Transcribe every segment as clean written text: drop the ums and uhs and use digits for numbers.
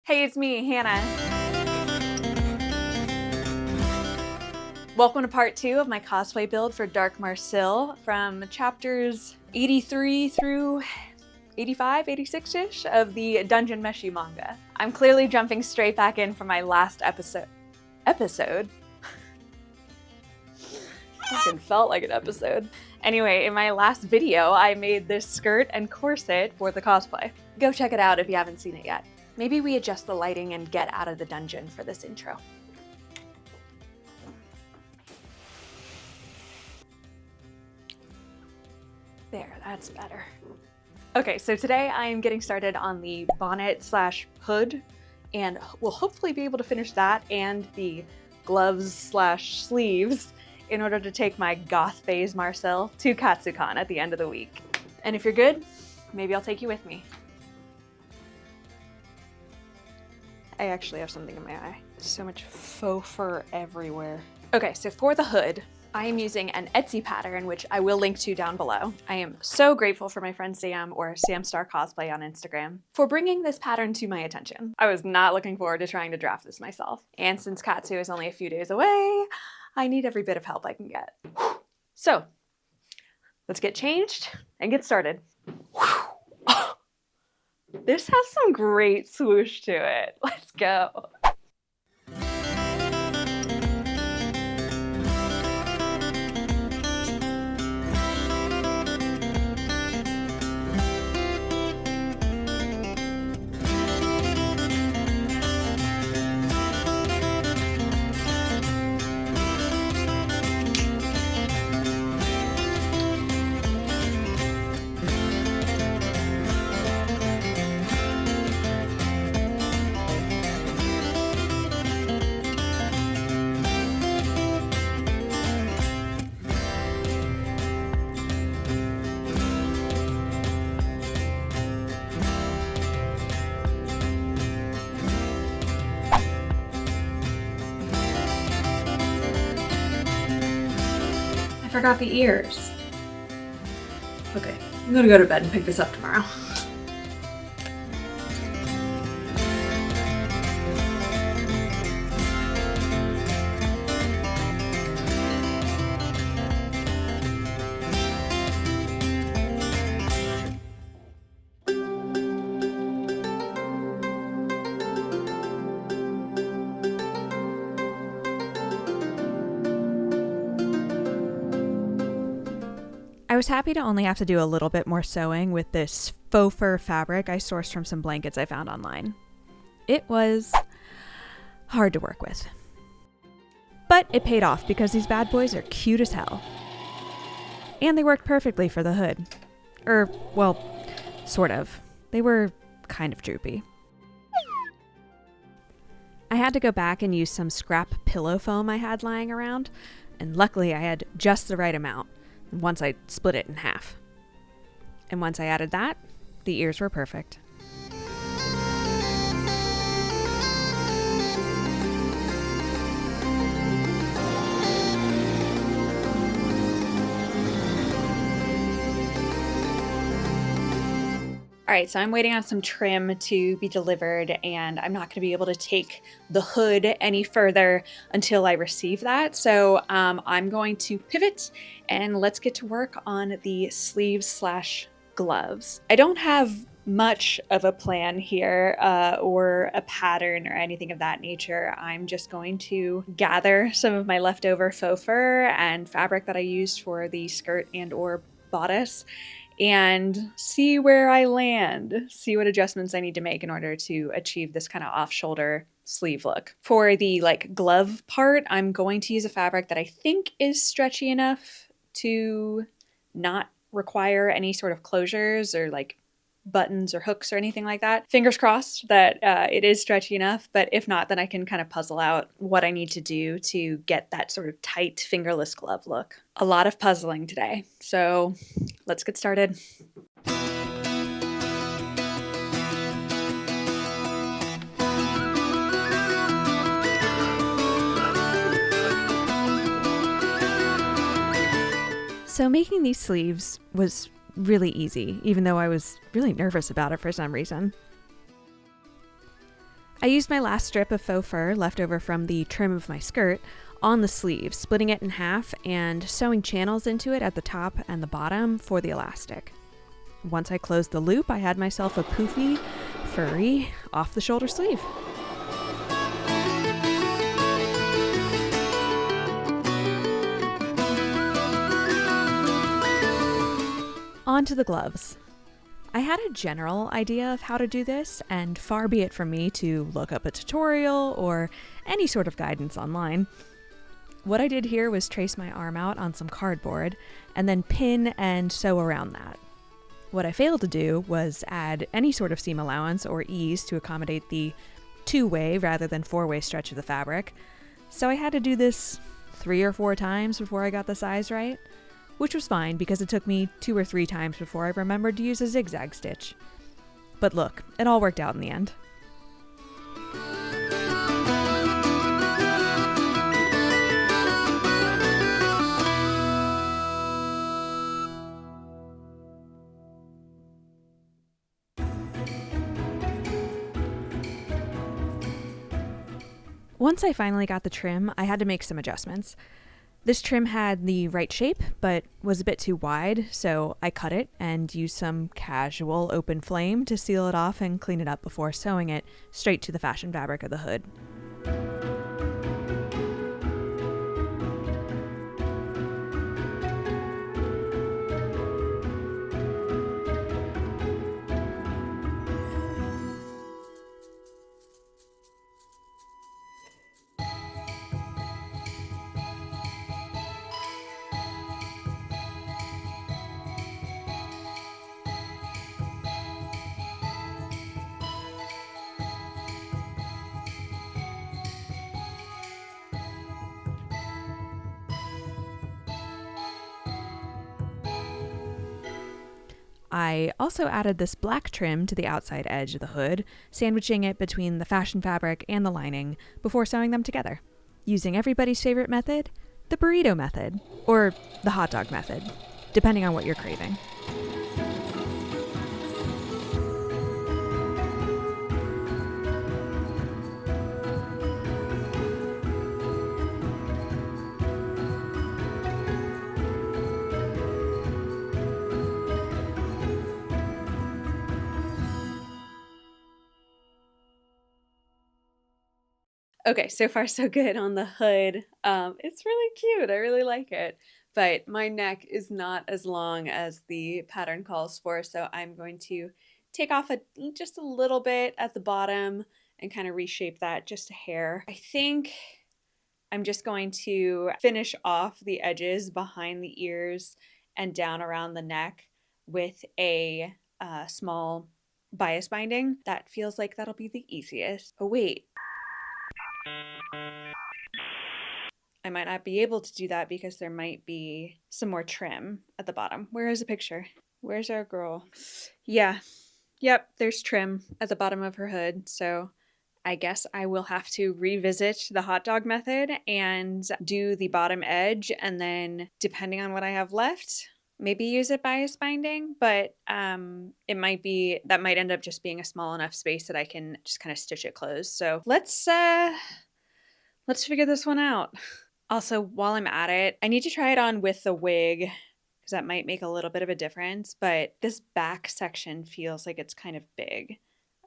Hey, it's me, Hannah. Welcome to part 2 of my cosplay build for Dark Marcille from chapters 83 through 85, 86-ish of the Dungeon Meshi manga. I'm clearly jumping straight back in from my last episode? Fucking felt like an episode. Anyway, in my last video, I made this skirt and corset for the cosplay. Go check it out if you haven't seen it yet. Maybe we adjust the lighting and get out of the dungeon for this intro. There, that's better. Okay, so today I am getting started on the bonnet slash hood, and we'll hopefully be able to finish that and the gloves slash sleeves in order to take my goth phase Marcille to Katsucon at the end of the week. And if you're good, maybe I'll take you with me. I actually have something in my eye. So much faux fur everywhere. Okay, so for the hood, I am using an Etsy pattern, which I will link to down below. I am so grateful for my friend Sam, or Sam Star Cosplay on Instagram, for bringing this pattern to my attention. I was not looking forward to trying to draft this myself. And since Katsu is only a few days away, I need every bit of help I can get. So, let's get changed and get started. This has some great swoosh to it. Let's go. I forgot the ears. Okay, I'm gonna go to bed and pick this up tomorrow. I was happy to only have to do a little bit more sewing with this faux fur fabric I sourced from some blankets I found online. It was hard to work with. But it paid off because these bad boys are cute as hell. And they worked perfectly for the hood. Well, sort of. They were kind of droopy. I had to go back and use some scrap pillow foam I had lying around, and luckily I had just the right amount. Once I split it in half. And once I added that, the ears were perfect. All right, so I'm waiting on some trim to be delivered, and I'm not going to be able to take the hood any further until I receive that. So I'm going to pivot and let's get to work on the sleeves slash gloves. I don't have much of a plan here or a pattern or anything of that nature. I'm just going to gather some of my leftover faux fur and fabric that I used for the skirt and or bodice and see where I land, see what adjustments I need to make in order to achieve this kind of off-shoulder sleeve look. For the glove part, I'm going to use a fabric that I think is stretchy enough to not require any sort of closures or buttons or hooks or anything like that. Fingers crossed that it is stretchy enough, but if not, then I can kind of puzzle out what I need to do to get that sort of tight fingerless glove look. A lot of puzzling today, so let's get started. So making these sleeves was really easy, even though I was really nervous about it for some reason. I used my last strip of faux fur left over from the trim of my skirt on the sleeve, splitting it in half and sewing channels into it at the top and the bottom for the elastic. Once I closed the loop, I had myself a poofy, furry, off-the-shoulder sleeve. On to the gloves. I had a general idea of how to do this, and far be it from me to look up a tutorial or any sort of guidance online. What I did here was trace my arm out on some cardboard and then pin and sew around that. What I failed to do was add any sort of seam allowance or ease to accommodate the two-way rather than four-way stretch of the fabric, so I had to do this 3 or 4 times before I got the size right. Which was fine because it took me 2 or 3 times before I remembered to use a zigzag stitch. But look, it all worked out in the end. Once I finally got the trim, I had to make some adjustments. This trim had the right shape, but was a bit too wide, so I cut it and used some casual open flame to seal it off and clean it up before sewing it straight to the fashion fabric of the hood. I also added this black trim to the outside edge of the hood, sandwiching it between the fashion fabric and the lining before sewing them together, using everybody's favorite method, the burrito method, or the hot dog method, depending on what you're craving. Okay, so far so good on the hood. It's really cute. I really like it. But my neck is not as long as the pattern calls for, so I'm going to take off just a little bit at the bottom and kind of reshape that just a hair. I think I'm just going to finish off the edges behind the ears and down around the neck with a small bias binding. That feels like that'll be the easiest. Oh wait, I might not be able to do that because there might be some more trim at the bottom. Where is the picture? Where's our girl? Yeah. Yep, there's trim at the bottom of her hood. So I guess I will have to revisit the hot dog method and do the bottom edge, and then depending on what I have left, maybe use it bias binding, but it might be that might end up just being a small enough space that I can just kind of stitch it closed. So let's figure this one out. Also, while I'm at it, I need to try it on with the wig because that might make a little bit of a difference, but this back section feels like it's kind of big,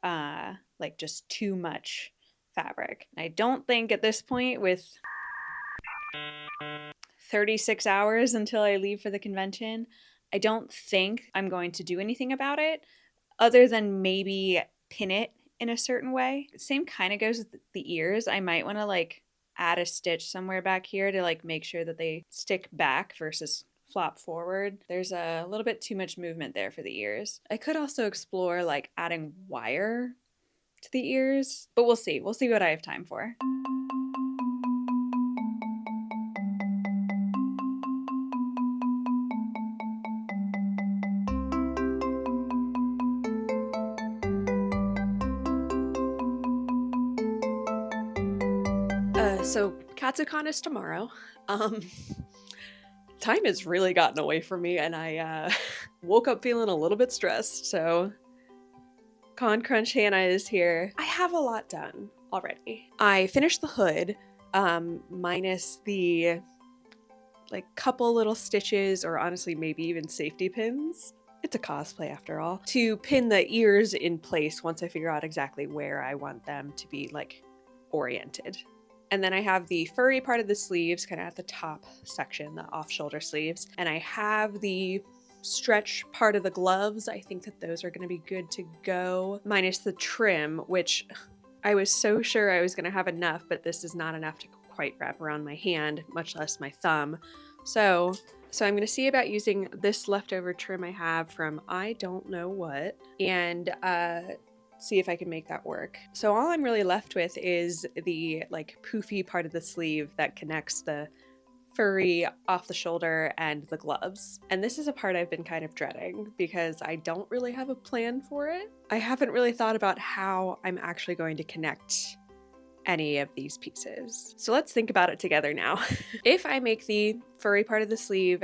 like just too much fabric. I don't think at this point, with 36 hours until I leave for the convention, I don't think I'm going to do anything about it other than maybe pin it in a certain way. Same kind of goes with the ears. I might want to like add a stitch somewhere back here to like make sure that they stick back versus flop forward. There's a little bit too much movement there for the ears. I could also explore like adding wire to the ears, but we'll see. We'll see what I have time for. So Katsucon is tomorrow. Time has really gotten away from me, and I woke up feeling a little bit stressed, so Con Crunch Hannah is here. I have a lot done already. I finished the hood, minus the like couple little stitches, or honestly maybe even safety pins. It's a cosplay after all. To pin the ears in place once I figure out exactly where I want them to be like oriented. And then I have the furry part of the sleeves kind of at the top section, the off-shoulder sleeves. And I have the stretch part of the gloves. I think that those are going to be good to go, minus the trim, which I was so sure I was going to have enough, but this is not enough to quite wrap around my hand, much less my thumb. So I'm going to see about using this leftover trim I have from I don't know what, and see if I can make that work. So all I'm really left with is the like poofy part of the sleeve that connects the furry off the shoulder and the gloves. And this is a part I've been kind of dreading because I don't really have a plan for it. I haven't really thought about how I'm actually going to connect any of these pieces. So let's think about it together now. If I make the furry part of the sleeve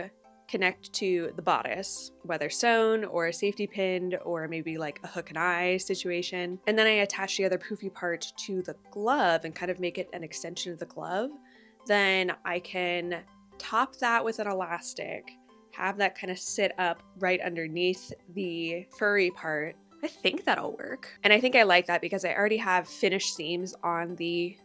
connect to the bodice, whether sewn or safety pinned or maybe like a hook and eye situation, and then I attach the other poofy part to the glove and kind of make it an extension of the glove, then I can top that with an elastic, have that kind of sit up right underneath the furry part. I think that'll work. And I think I like that because I already have finished seams on the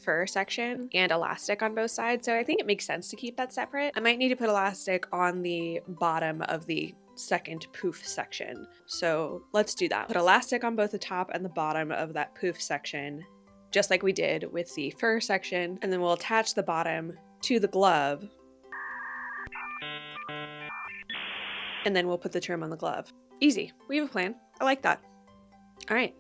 fur section and elastic on both sides. So I think it makes sense to keep that separate. I might need to put elastic on the bottom of the second poof section. So let's do that. Put elastic on both the top and the bottom of that poof section, just like we did with the fur section. And then we'll attach the bottom to the glove. And then we'll put the trim on the glove. Easy. We have a plan. I like that. All right.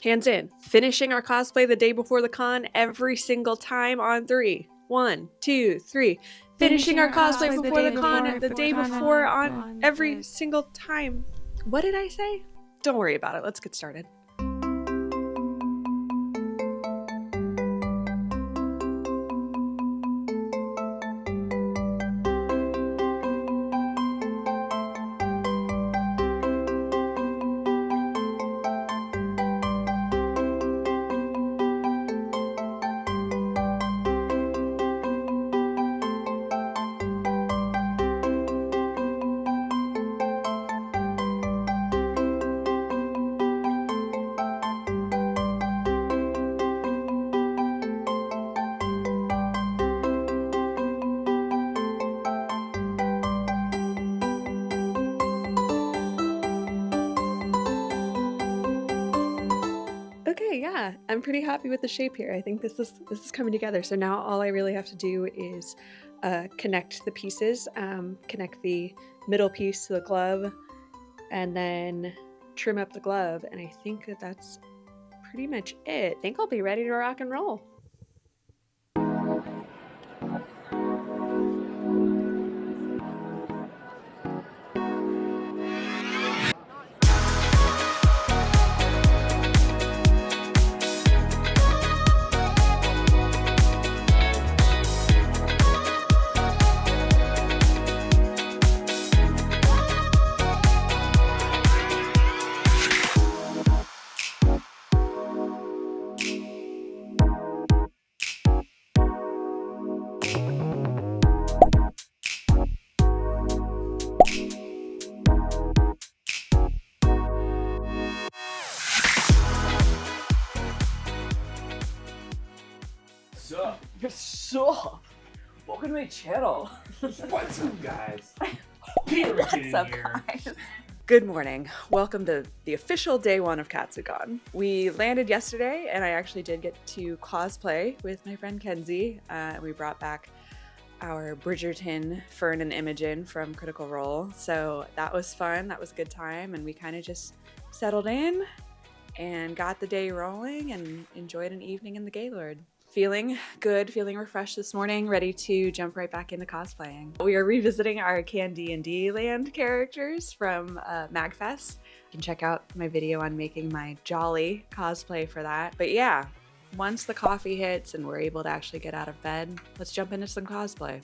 Hands in. Finishing our cosplay the day before the con every single time on 3. 1, 2, 3. Finishing our cosplay before the con the day before on every single time. What did I say? Don't worry about it. Let's get started. Okay, yeah, I'm pretty happy with the shape here. I think this is coming together. So now all I really have to do is connect the pieces, connect the middle piece to the glove, and then trim up the glove. And I think that that's pretty much it. I think I'll be ready to rock and roll. Sup? Welcome to my channel. What's up, guys? What's up, guys? Good morning. Welcome to the official day 1 of Katsucon. We landed yesterday, and I actually did get to cosplay with my friend Kenzie. We brought back our Bridgerton Fern and Imogen from Critical Role, so that was fun. That was a good time, and we kind of just settled in and got the day rolling and enjoyed an evening in the Gaylord. Feeling good, feeling refreshed this morning, ready to jump right back into cosplaying. We are revisiting our D&D Land characters from MagFest. You can check out my video on making my Jolly cosplay for that. But yeah, once the coffee hits and we're able to actually get out of bed, let's jump into some cosplay.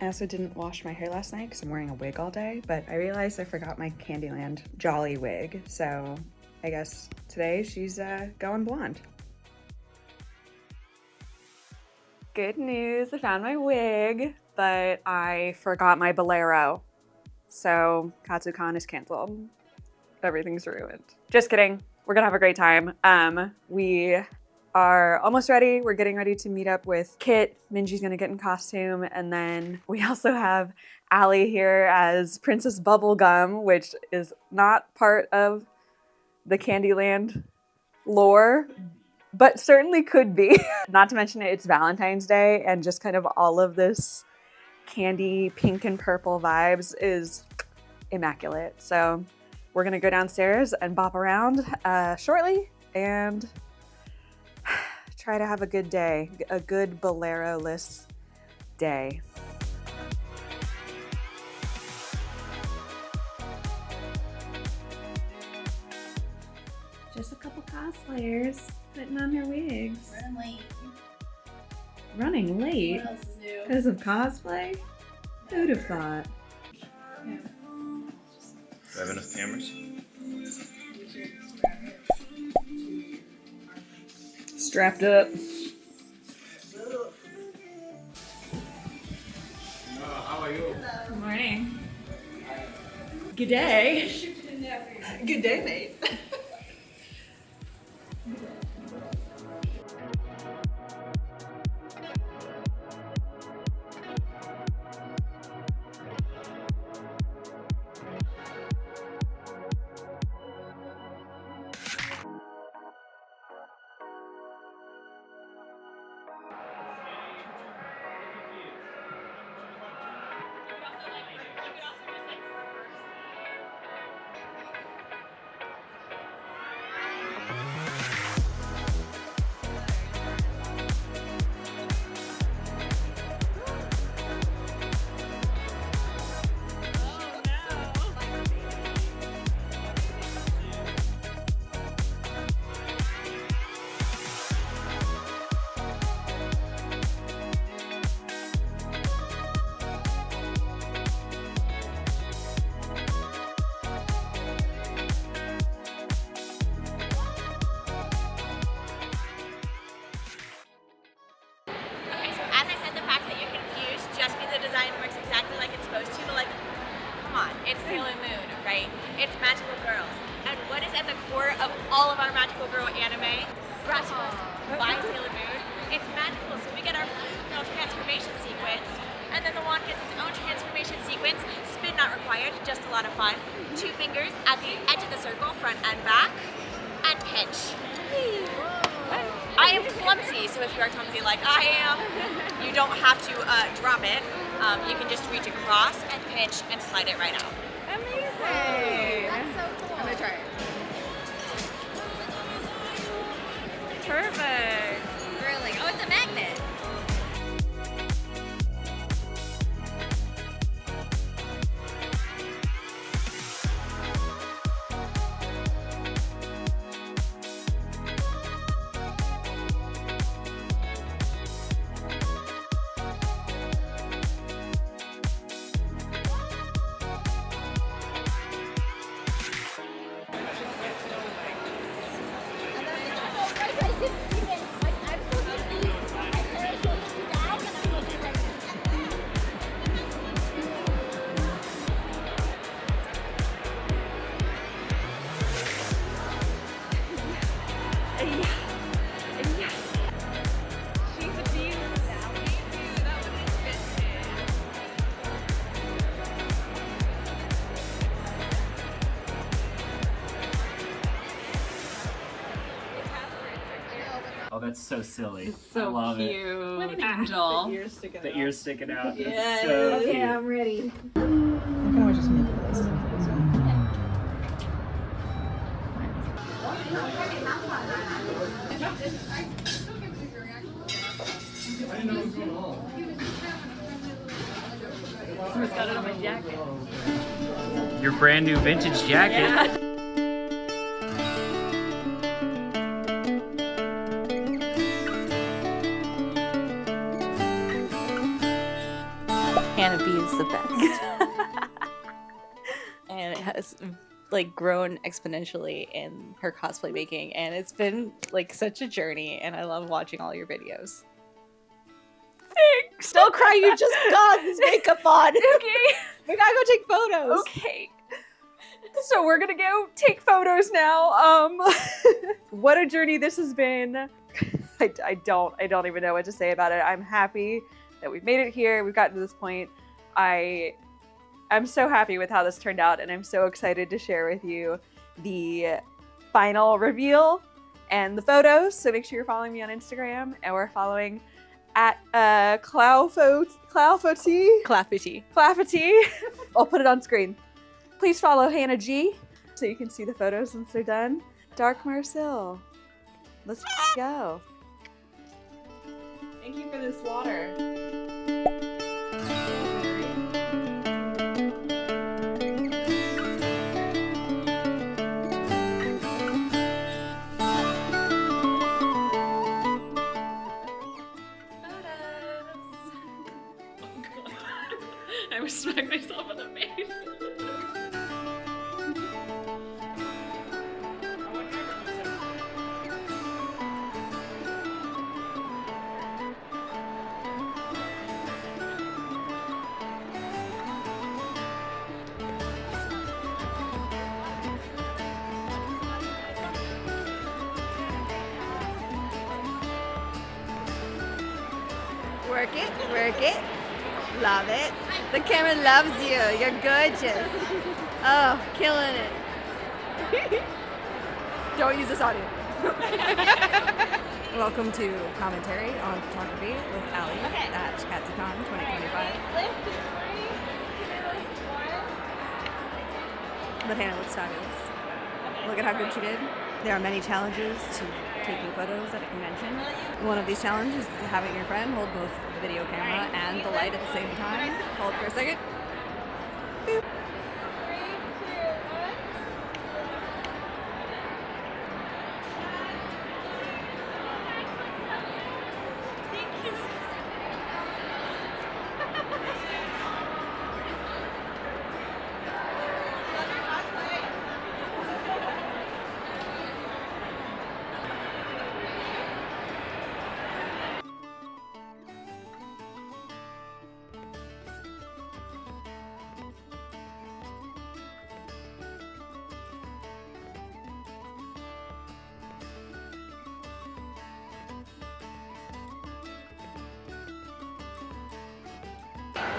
I also didn't wash my hair last night because I'm wearing a wig all day, but I realized I forgot my Candyland Jolly wig, so I guess today she's going blonde. Good news, I found my wig, but I forgot my bolero. So Katsucon is canceled. Everything's ruined. Just kidding. We're gonna have a great time. We are almost ready. We're getting ready to meet up with Kit. Minji's gonna get in costume. And then we also have Allie here as Princess Bubblegum, which is not part of the Candyland lore, but certainly could be. Not to mention it's Valentine's Day, and just kind of all of this candy pink and purple vibes is immaculate. So we're gonna go downstairs and bop around shortly and try to have a good day, a good bolero-less day. Just a couple cosplayers putting on their wigs. Running late. Running late? What else is new? Because of cosplay? Who'd have thought? Yeah. Do I have enough cameras? Strapped up. How are you? Good morning. Good day. Good day, mate. It's Sailor Moon, right? It's magical girls. And what is at the core of all of our magical girl anime? Brought to us by Sailor Moon. It's magical, so we get our little transformation sequence, and then the wand gets its own transformation sequence. Spin not required, just a lot of fun. 2 fingers at the edge of the circle, front and back, and pinch. I am clumsy, so if you are clumsy like I am, you don't have to drop it. You can just reach across and pinch and slide it right out. Amazing. That's so cool. I'm gonna try it. Perfect. Really? Oh, it's a magnet. Oh, that's so silly. So I love cute. it. What an angel. The ears sticking out. That's Yes. so cute. Okay, I'm ready. Got it on my jacket. Your brand new vintage jacket. Yeah. Hannah B is the best. And it has like grown exponentially in her cosplay making, and it's been like such a journey, and I love watching all your videos. Thanks. Don't cry, you just got this makeup on. Okay. We gotta go take photos. Okay. So we're gonna go take photos now. What a journey this has been. I don't even know what to say about it. I'm happy that we've made it here. We've gotten to this point. I'm so happy with how this turned out, and I'm so excited to share with you the final reveal and the photos. So make sure you're following me on Instagram, and we're following at Clafity. I'll put it on screen. Please follow Hannah G so you can see the photos once they're done. Dark Marcille. Let's go. Thank you for this water. I would smack myself in the face. Work it. Love it. The camera loves you. You're gorgeous. Oh, killing it. Don't use this audio. Welcome to Commentary on Photography with Allie at Katsucon 2025. But Hannah looks fabulous. Look at how good she did. There are many challenges to taking photos at a convention. One of these challenges is having your friend hold both the video camera and the light at the same time. Hold for a second. Boop.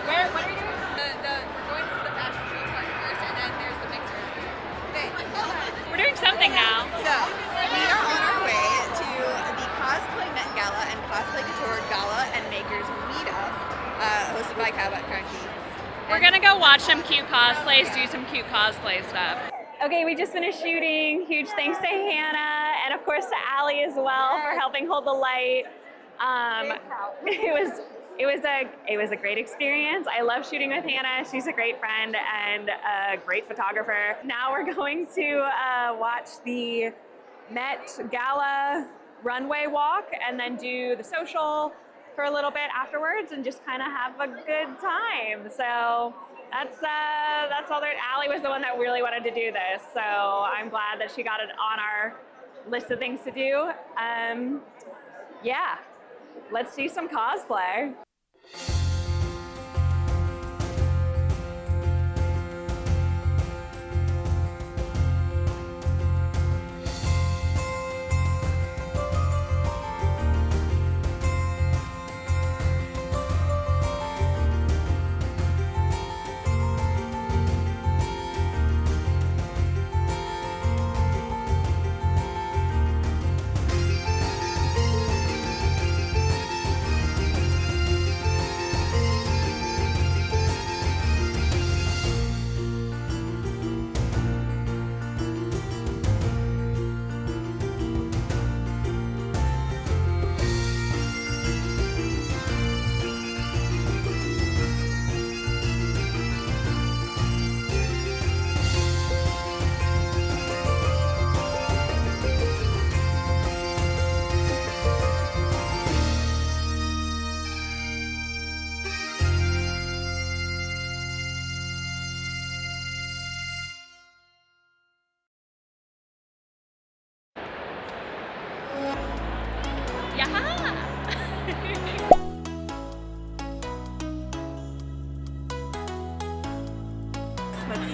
What are you doing? We're going to the fashion show part first, and then there's the mixer. Okay. We're doing something now. So, we are on our way to the Cosplay Met Gala and Cosplay Couture Gala and Makers Meetup, hosted by Cabot Crunchy. We're gonna go watch some cute cosplays, do some cute cosplay stuff. Okay, we just finished shooting. Huge thanks to Hannah and of course to Allie as well for helping hold the light. It was a great experience. I love shooting with Hannah. She's a great friend and a great photographer. Now we're going to watch the Met Gala runway walk and then do the social for a little bit afterwards and just kind of have a good time. So that's all there. Allie was the one that really wanted to do this. So I'm glad that she got it on our list of things to do. Yeah, let's do some cosplay.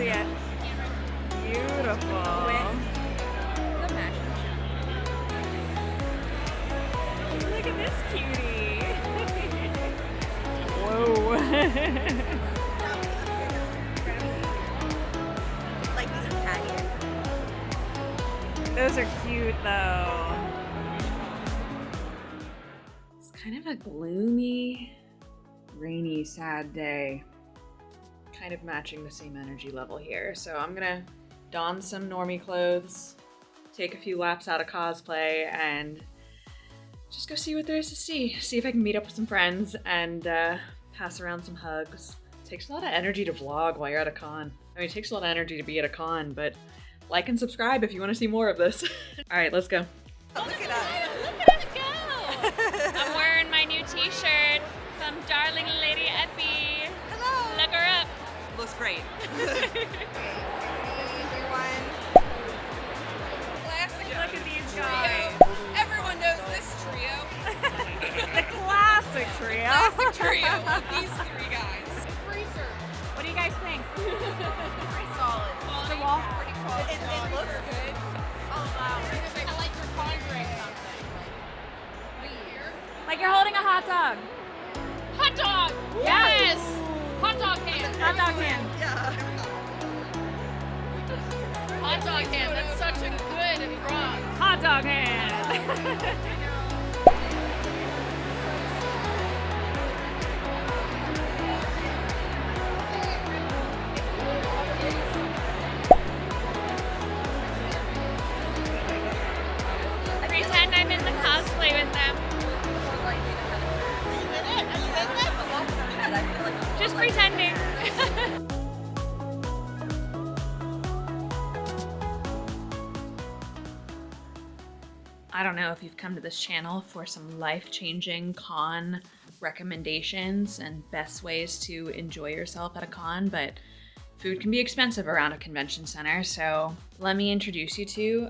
see it. Beautiful. The magic. Look at this cutie. Whoa. Like these are patties. Those are cute though. It's kind of a gloomy, rainy, sad day. Kind of matching the same energy level here. So I'm gonna don some normie clothes, take a few laps out of cosplay, and just go see what there is to see. See if I can meet up with some friends and pass around some hugs. It takes a lot of energy to vlog while you're at a con. I mean, it takes a lot of energy to be at a con, but like and subscribe if you want to see more of this. All right, let's go. Look at us. Look at us go! I'm wearing my new t-shirt from Darling Lady Epi. Hello. Look her up. Looks great. Classic. Look at these guys. Everyone knows this trio. The classic trio. Classic trio of these three guys. What do you guys think? Pretty solid. The wall? Pretty quality. It looks good. Oh wow. I like your conjuring something. Like you're holding a hot dog. Hot dog! Yeah. Yes! Hot dog hand. Hot dog hand. Yeah. Hot dog hand. That's such a good and wrong. Hot dog hand. 'Pretend I'm in the cosplay with them. Just pretending. I don't know if you've come to this channel for some life-changing con recommendations and best ways to enjoy yourself at a con, but food can be expensive around a convention center, so let me introduce you to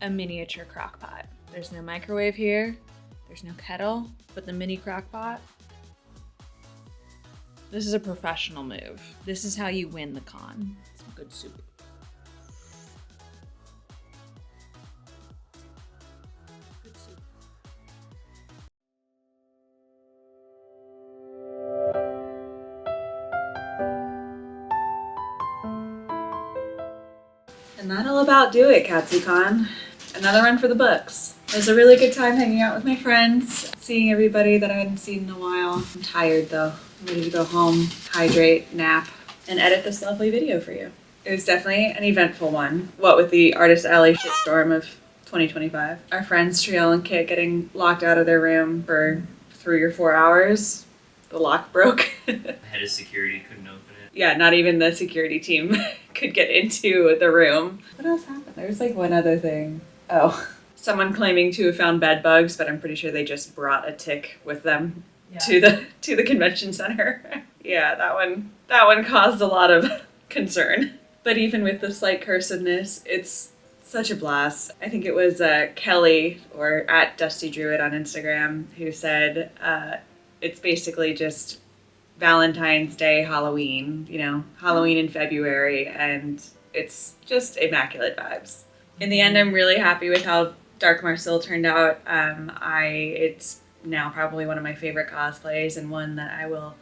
a miniature crock pot. There's no microwave here, there's no kettle, but the mini crock pot. This is a professional move. This is how you win the con. Some good soup. Good soup. And that'll about do it, Katsucon. Another run for the books. It was a really good time hanging out with my friends, seeing everybody that I hadn't seen in a while. I'm tired though. I'm ready to go home, hydrate, nap, and edit this lovely video for you. It was definitely an eventful one. What with the Artist Alley shitstorm of 2025. Our friends Trielle and Kit getting locked out of their room for 3 or 4 hours. The lock broke. The head of security couldn't open it. Yeah, not even the security team could get into the room. What else happened? There was like one other thing. Oh, someone claiming to have found bed bugs, but I'm pretty sure they just brought a tick with them to the convention center. Yeah, that one caused a lot of concern. But even with the slight cursiveness, it's such a blast. I think it was Kelly or at Dusty Druid on Instagram who said it's basically just Valentine's Day, Halloween, you know, Halloween in February, and it's just immaculate vibes. In the end, I'm really happy with how Dark Marcille turned out. It's now probably one of my favorite cosplays and one that I will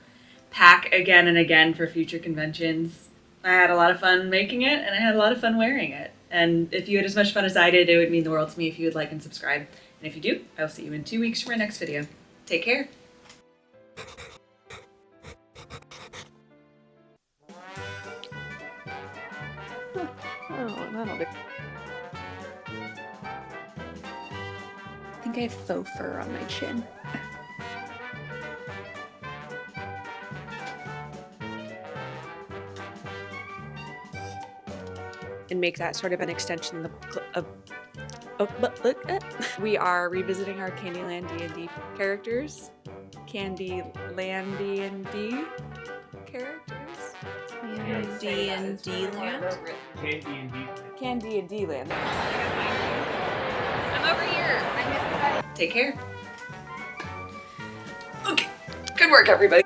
pack again and again for future conventions. I had a lot of fun making it, and I had a lot of fun wearing it. And if you had as much fun as I did, it would mean the world to me if you would like and subscribe. And if you do, I will see you in 2 weeks for my next video. Take care. Oh, that'll do. I think I have faux fur on my chin. And make that sort of an extension of we are revisiting our Candyland D&D characters. Candyland D&D characters. D&D land. Candy and D land. I'm over here. I missed the Take care. Okay. Good work, everybody.